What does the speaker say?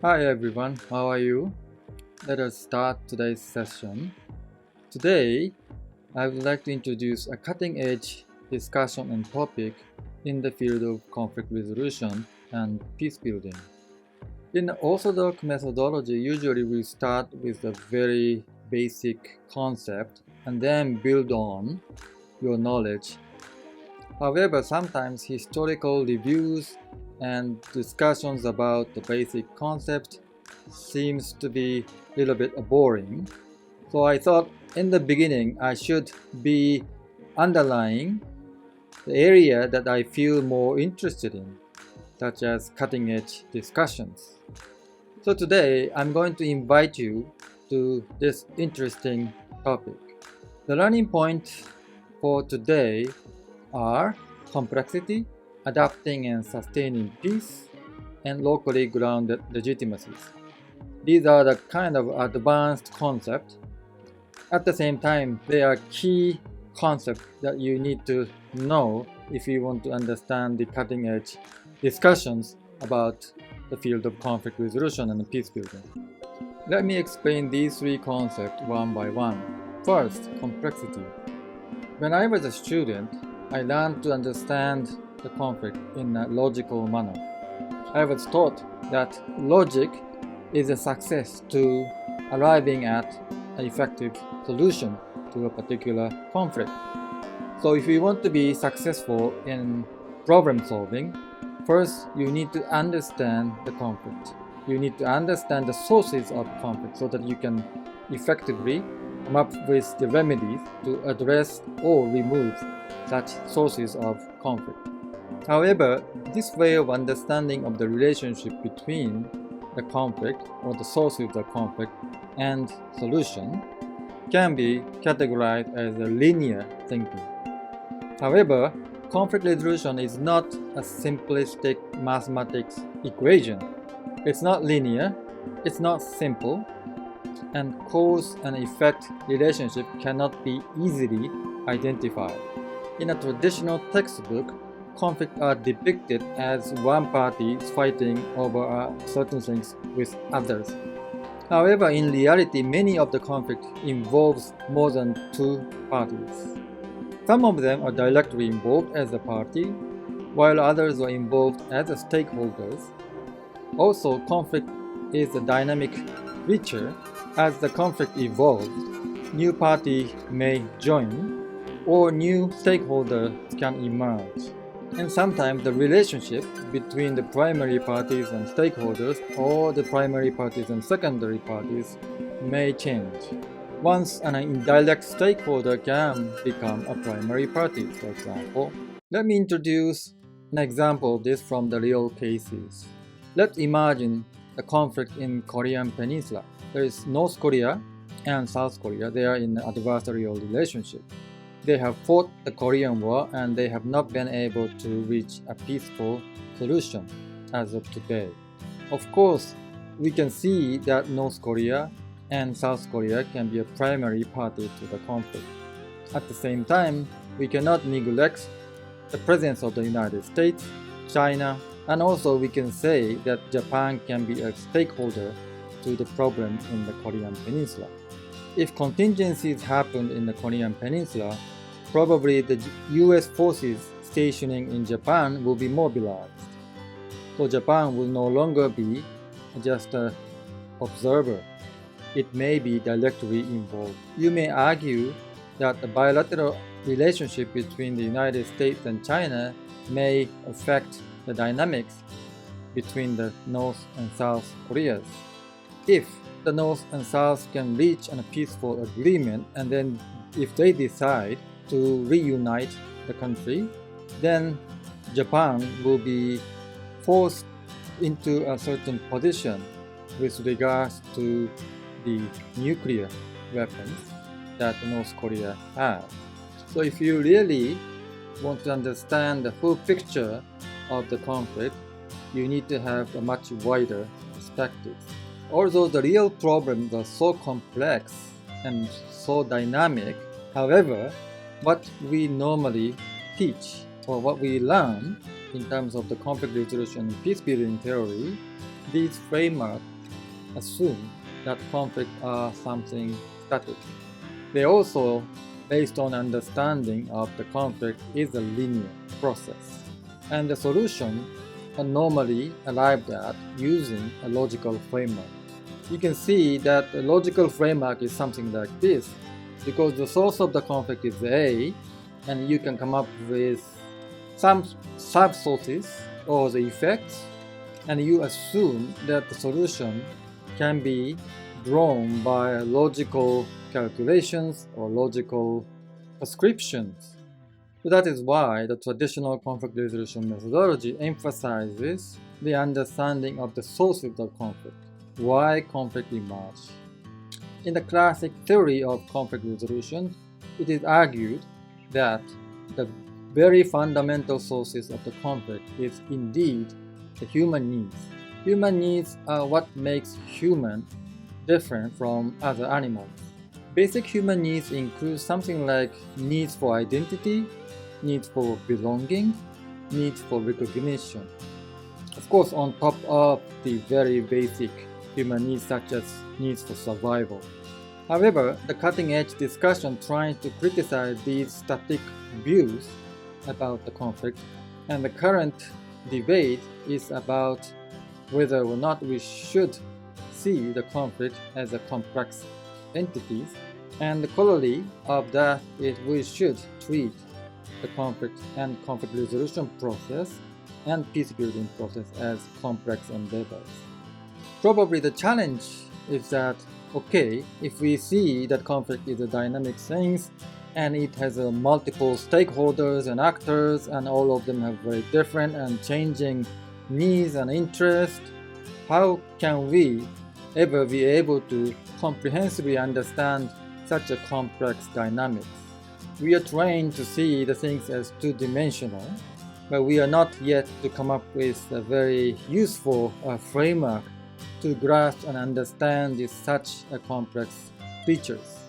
Hi everyone, how are you? Let us start today's session. Today, I would like to introduce a cutting-edge discussion and topic in the field of conflict resolution and peace building. In the orthodox methodology, usually we start with a very basic concept and then build on your knowledge. However, sometimes historical reviews and discussions about the basic concept seems to be a little bit boring. So I thought in the beginning I should be underlying the area that I feel more interested in, such as cutting-edge discussions. So today I'm going to invite you to this interesting topic. The learning points for today are complexity, adapting and sustaining peace, and locally grounded legitimacies. These are the kind of advanced concepts. At the same time, they are key concepts that you need to know if you want to understand the cutting-edge discussions about the field of conflict resolution and peace building. Let me explain these three concepts one by one. First, complexity. When I was a student, I learned to understand the conflict in a logical manner. I was taught that logic is a success to arriving at an effective solution to a particular conflict. So if you want to be successful in problem solving, first you need to understand the conflict. You need to understand the sources of conflict so that you can effectively come up with the remedies to address or remove such sources of conflict. However, this way of understanding of the relationship between the conflict or the sources of conflict and solution can be categorized as a linear thinking. However, conflict resolution is not a simplistic mathematics equation. It's not linear, it's not simple, and cause and effect relationship cannot be easily identified. In a traditional textbook, conflicts are depicted as one party fighting over certain things with others. However, in reality, many of the conflicts involves more than two parties. Some of them are directly involved as a party, while others are involved as stakeholders. Also, conflict is a dynamic creature. As the conflict evolves, new parties may join, or new stakeholders can emerge. And sometimes the relationship between the primary parties and stakeholders or the primary parties and secondary parties may change. Once an indirect stakeholder can become a primary party, for example. Let me introduce an example of this from the real cases. Let's imagine the conflict in Korean Peninsula. There is North Korea and South Korea. They are in an adversarial relationship. They have fought the Korean War and they have not been able to reach a peaceful solution as of today. Of course, we can see that North Korea and South Korea can be a primary party to the conflict. At the same time, we cannot neglect the presence of the United States, China, and also we can say that Japan can be a stakeholder to the problem in the Korean Peninsula. If contingencies happened in the Korean Peninsula, probably the US forces stationing in Japan will be mobilized. So Japan will no longer be just an observer. It may be directly involved. You may argue that the bilateral relationship between the United States and China may affect the dynamics between the North and South Koreas. If the North and South can reach a peaceful agreement and then if they decide to reunite the country, then Japan will be forced into a certain position with regards to the nuclear weapons that North Korea has. So if you really want to understand the full picture of the conflict, you need to have a much wider perspective. Although the real problems are so complex and so dynamic, however, what we normally teach or what we learn in terms of the conflict resolution and peace building theory these frameworks assume that conflicts are something static. They also, based on understanding of the conflict, is a linear process, and the solution are normally arrived at using a logical framework. You can see that the logical framework is something like this, because the source of the conflict is A, and you can come up with some sub-sources or the effects, and you assume that the solution can be drawn by logical calculations or logical prescriptions. So that is why the traditional conflict resolution methodology emphasizes the understanding of the sources of conflict, why conflict emerges. In the classic theory of conflict resolution, it is argued that the very fundamental sources of the conflict is indeed the human needs. Human needs are what makes human different from other animals. Basic human needs include something like needs for identity, needs for belonging, needs for recognition. Of course, on top of the very basic human needs such as needs for survival. However, the cutting-edge discussion trying to criticize these static views about the conflict, and the current debate is about whether or not we should see the conflict as a complex entities, and the corollary of that is we should treat the conflict and conflict resolution process and peace building process as complex endeavors. Probably the challenge is that, okay, if we see that conflict is a dynamic thing and it has multiple stakeholders and actors and all of them have very different and changing needs and interests, how can we ever be able to comprehensively understand such a complex dynamics? We are trained to see the things as two-dimensional, but we are not yet to come up with a very useful framework to grasp and understand such complex features.